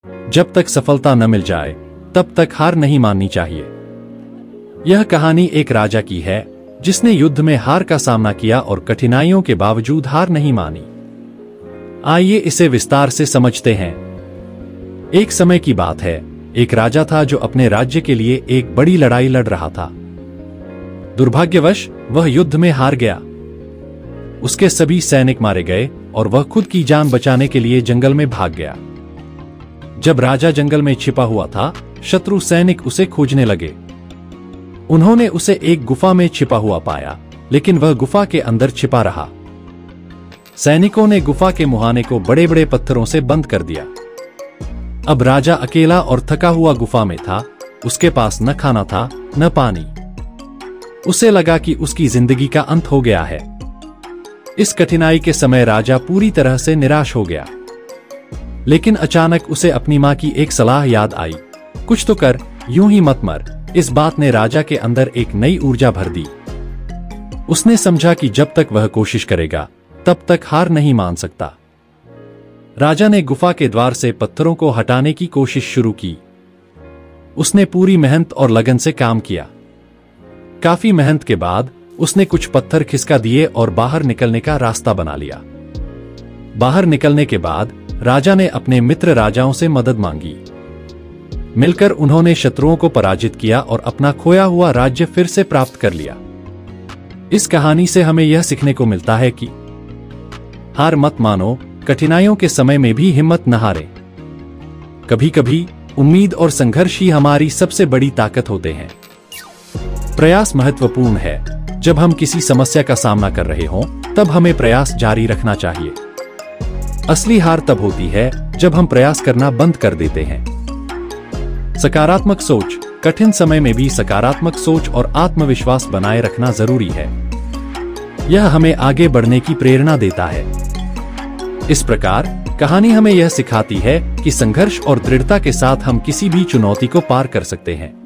जब तक सफलता न मिल जाए तब तक हार नहीं माननी चाहिए। यह कहानी एक राजा की है जिसने युद्ध में हार का सामना किया और कठिनाइयों के बावजूद हार नहीं मानी। आइए इसे विस्तार से समझते हैं। एक समय की बात है, एक राजा था जो अपने राज्य के लिए एक बड़ी लड़ाई लड़ रहा था। दुर्भाग्यवश वह युद्ध में हार गया। उसके सभी सैनिक मारे गए और वह खुद की जान बचाने के लिए जंगल में भाग गया। जब राजा जंगल में छिपा हुआ था, शत्रु सैनिक उसे खोजने लगे। उन्होंने उसे एक गुफा में छिपा हुआ पाया, लेकिन वह गुफा के अंदर छिपा रहा। सैनिकों ने गुफा के मुहाने को बड़े बड़े पत्थरों से बंद कर दिया। अब राजा अकेला और थका हुआ गुफा में था। उसके पास न खाना था न पानी। उसे लगा कि उसकी जिंदगी का अंत हो गया है। इस कठिनाई के समय राजा पूरी तरह से निराश हो गया। लेकिन अचानक उसे अपनी मां की एक सलाह याद आई, कुछ तो कर, यूं ही मत मर। इस बात ने राजा के अंदर एक नई ऊर्जा भर दी। उसने समझा कि जब तक वह कोशिश करेगा तब तक हार नहीं मान सकता। राजा ने गुफा के द्वार से पत्थरों को हटाने की कोशिश शुरू की। उसने पूरी मेहनत और लगन से काम किया। काफी मेहनत के बाद उसने कुछ पत्थर खिसका दिए और बाहर निकलने का रास्ता बना लिया। बाहर निकलने के बाद राजा ने अपने मित्र राजाओं से मदद मांगी। मिलकर उन्होंने शत्रुओं को पराजित किया और अपना खोया हुआ राज्य फिर से प्राप्त कर लिया। इस कहानी से हमें यह सीखने को मिलता है कि हार मत मानो, कठिनाइयों के समय में भी हिम्मत न हारें। कभी कभी उम्मीद और संघर्ष ही हमारी सबसे बड़ी ताकत होते हैं। प्रयास महत्वपूर्ण है। जब हम किसी समस्या का सामना कर रहे हों, तब हमें प्रयास जारी रखना चाहिए। असली हार तब होती है जब हम प्रयास करना बंद कर देते हैं। सकारात्मक सोच। कठिन समय में भी सकारात्मक सोच और आत्मविश्वास बनाए रखना जरूरी है। यह हमें आगे बढ़ने की प्रेरणा देता है। इस प्रकार कहानी हमें यह सिखाती है कि संघर्ष और दृढ़ता के साथ हम किसी भी चुनौती को पार कर सकते हैं।